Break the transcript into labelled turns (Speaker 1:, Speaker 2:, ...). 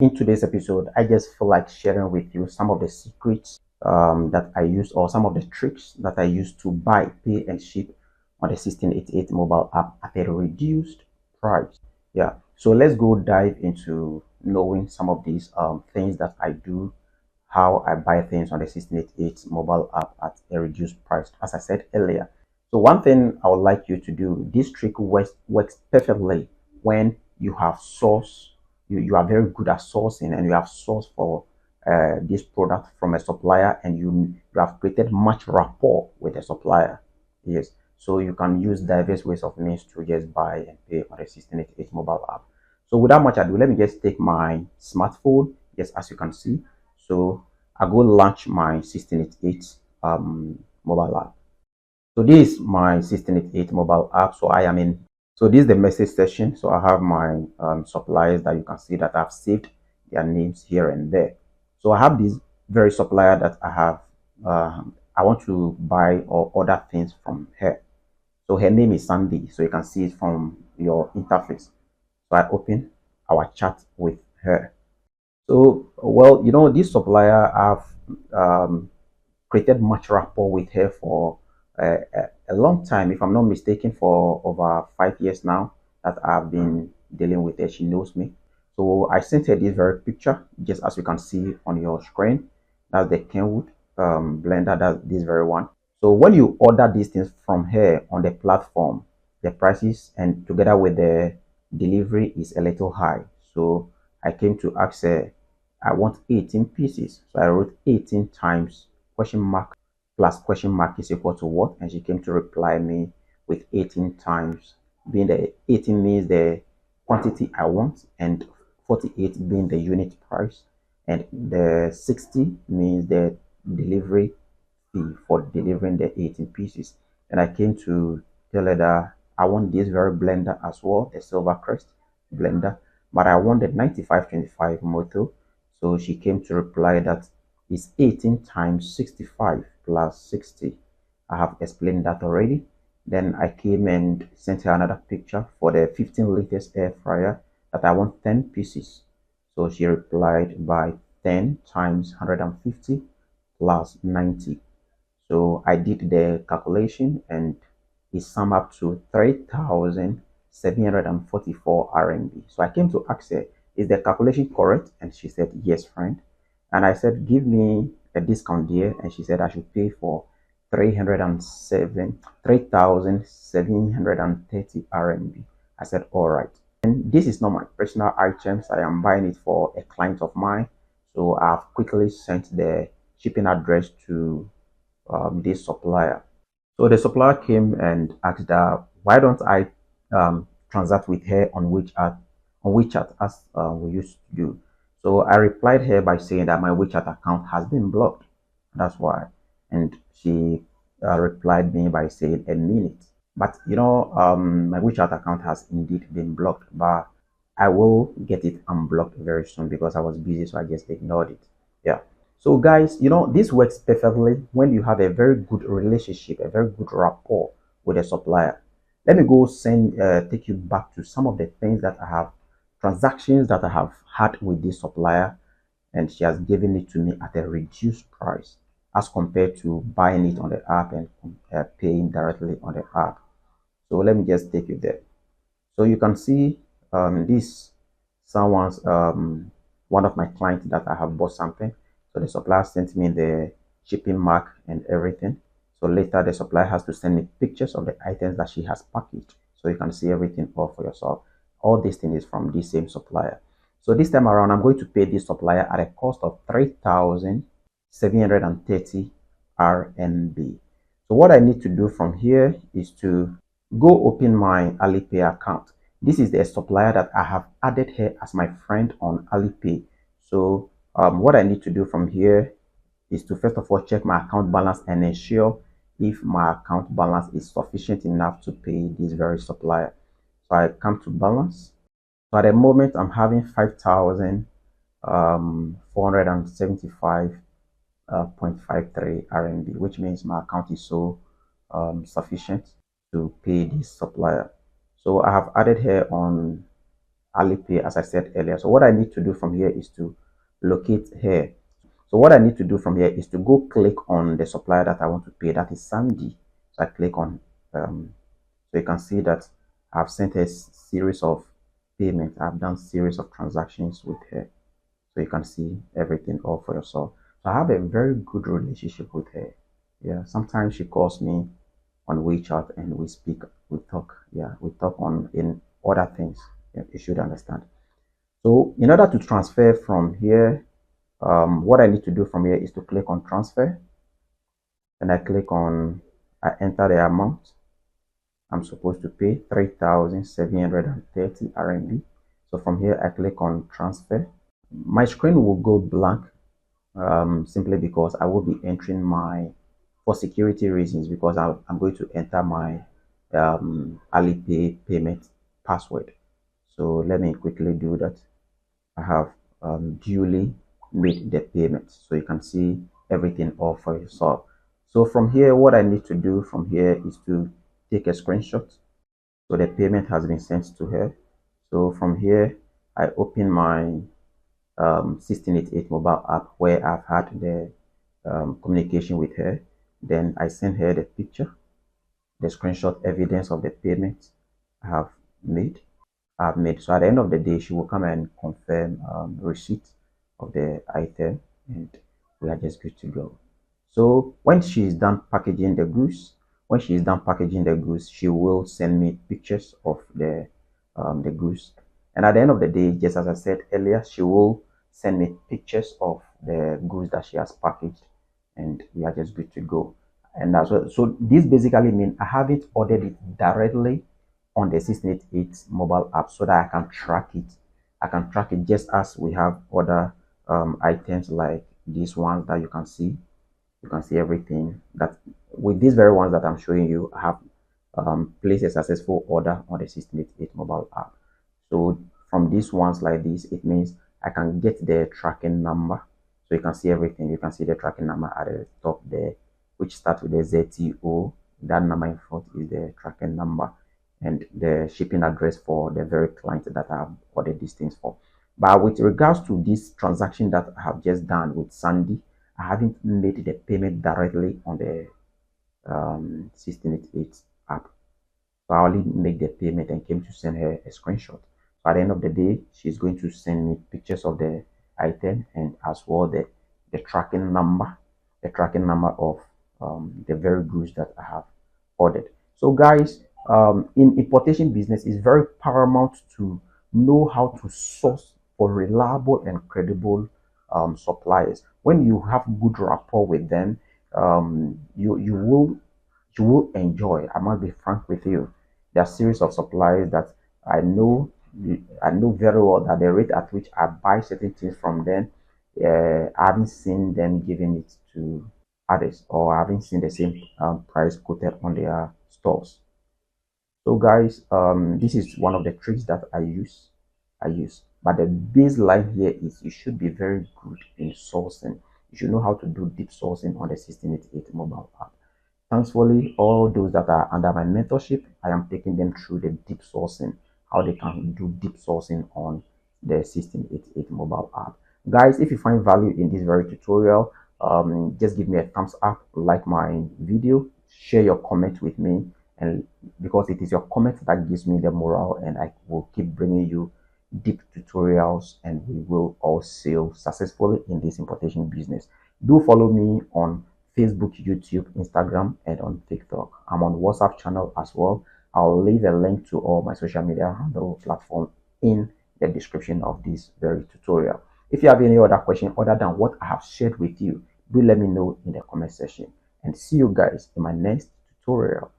Speaker 1: In today's episode, I just feel like sharing with you some of the secrets that I use, or some of the tricks that I use to buy, pay, and ship on the 1688 mobile app at a reduced price. Yeah, so let's go dive into knowing some of these things that I do, how I buy things on the 1688 mobile app at a reduced price, as I said earlier. So one thing I would like you to do, this trick works perfectly when you have source, you are very good at sourcing, and you have sourced for this product from a supplier, and you have created much rapport with the supplier. Yes, so you can use diverse ways of means to just buy and pay on the 1688 mobile app. So without much ado, let me just take my smartphone, yes, as you can see. So I go launch my 1688 mobile app. So this is my 1688 mobile app. So I am in. So this is the message section. So I have my suppliers that you can see that I've saved their names here and there. So I have this very supplier that I have. I want to buy or order things from her. So her name is Sandy. So you can see it from your interface. So I open our chat with her. So, well, this supplier, I've created much rapport with her for a long time. If I'm not mistaken, for over 5 years now that I've been dealing with her. She knows me. So I sent her this very picture, just as you can see on your screen. That's the Kenwood blender. That's this very one. So when you order these things from her on the platform, the prices and together with the delivery is a little high. So I came to ask her, I want 18 pieces. So I wrote 18 times question mark plus question mark is equal to what? And she came to reply me with 18 times, being the 18 means the quantity I want, and 48 being the unit price, and the 60 means the delivery fee for delivering the 18 pieces. And I came to tell her that I want this very blender as well, the Silver Crest blender, but I want the 9525 motor. So she came to reply that it's 18 times 65 plus 60. I have explained that already. Then I came and sent her another picture for the 15 liters air fryer that I want 10 pieces. So she replied by 10 times 150 plus 90. So I did the calculation and it summed up to 3,744 RMB. So I came to ask her, is the calculation correct? And she said, yes, friend. And I said, give me a discount there. And she said, I should pay for 3,730 RMB. I said, all right. And this is not my personal items. I am buying it for a client of mine. So I've quickly sent the shipping address to this supplier. So the supplier came and asked that why don't I transact with her on WeChat as we used to do. So I replied her by saying that my WeChat account has been blocked. That's why. And she replied me by saying a minute. But my WeChat account has indeed been blocked, but I will get it unblocked very soon because I was busy, so I just ignored it. Yeah. So guys, this works perfectly when you have a very good relationship, a very good rapport with a supplier. Let me go take you back to some of the things that I have, transactions that I have had with this supplier, and she has given it to me at a reduced price as compared to buying it on the app and paying directly on the app. So let me just take you there. So you can see this someone's one of my clients that I have bought something. So the supplier sent me the shipping mark and everything. So later the supplier has to send me pictures of the items that she has packaged. So you can see everything all for yourself. All this thing is from this same supplier. So this time around, I'm going to pay this supplier at a cost of 3,730 RMB. So what I need to do from here is to go open my Alipay account. This is the supplier that I have added her as my friend on Alipay. So what I need to do from here is to first of all check my account balance and ensure if my account balance is sufficient enough to pay this very supplier. So I come to balance. So at the moment I'm having 5,475.53 RMB, which means my account is so sufficient to pay this supplier. So I have added her on Alipay, as I said earlier. So what I need to do from here is to locate here. So what I need to do from here is to go click on the supplier that I want to pay. That is Sandy. So I click on, so you can see that I've sent a series of payments. I've done series of transactions with her. So you can see everything all for yourself. So I have a very good relationship with her. Yeah, sometimes she calls me on WeChat and we speak, we talk. Yeah, we talk on in other things. Yeah, you should understand. So in order to transfer from here, what I need to do from here is to click on transfer, and I enter the amount I'm supposed to pay, 3,730 RMB. So from here, I click on transfer. My screen will go blank simply because I will be entering for security reasons, because I'm going to enter my Alipay payment password. So let me quickly do that. I have duly made the payment, so you can see everything all for yourself. So from here, what I need to do from here is to take a screenshot. So the payment has been sent to her. So from here, I open my 1688 mobile app where I've had the communication with her. Then I send her the picture, the screenshot evidence of the payment I have made. So at the end of the day, she will come and confirm receipt of the item, and we are just good to go. So when she is done packaging the goods, she will send me pictures of the goods. And at the end of the day, just as I said earlier, she will send me pictures of the goods that she has packaged, and we are just good to go. And that's what, so this basically means I haven't ordered it directly on the 1688 mobile app so that I can track it. I can track it just as we have other items like these ones that you can see. You can see everything that with these very ones that I'm showing you, I have placed a successful order on the 1688 mobile app. So from these ones like this, it means I can get the tracking number. So you can see everything. You can see the tracking number at the top there, which starts with the ZTO. That number in front is the tracking number and the shipping address for the very client that I have ordered these things for. But with regards to this transaction that I have just done with Sandy, I haven't made the payment directly on the 1688 app. So I only make the payment and came to send her a screenshot. So at the end of the day, she's going to send me pictures of the item and as well the tracking number of the very goods that I have ordered. So guys, in importation business, it's very paramount to know how to source for reliable and credible suppliers. When you have good rapport with them, you will enjoy. I must be frank with you. There are series of suppliers that I know I know very well that the rate at which I buy certain things from them, I haven't seen them giving it to others, or I haven't seen the same price quoted on their stores. So guys, this is one of the tricks that I use. But the baseline here is you should be very good in sourcing. You should know how to do deep sourcing on the 1688 mobile app. Thankfully, all those that are under my mentorship, I am taking them through the deep sourcing, how they can do deep sourcing on the 1688 mobile app. Guys, if you find value in this very tutorial, just give me a thumbs up, like my video, share your comment with me, and because it is your comment that gives me the morale, and I will keep bringing you deep tutorials, and we will all sail successfully in this importation business. Do follow me on Facebook, YouTube, Instagram, and on TikTok. I'm on WhatsApp channel as well. I'll leave a link to all my social media handle platform in the description of this very tutorial. If you have any other question other than what I have shared with you, do let me know in the comment section. And see you guys in my next tutorial.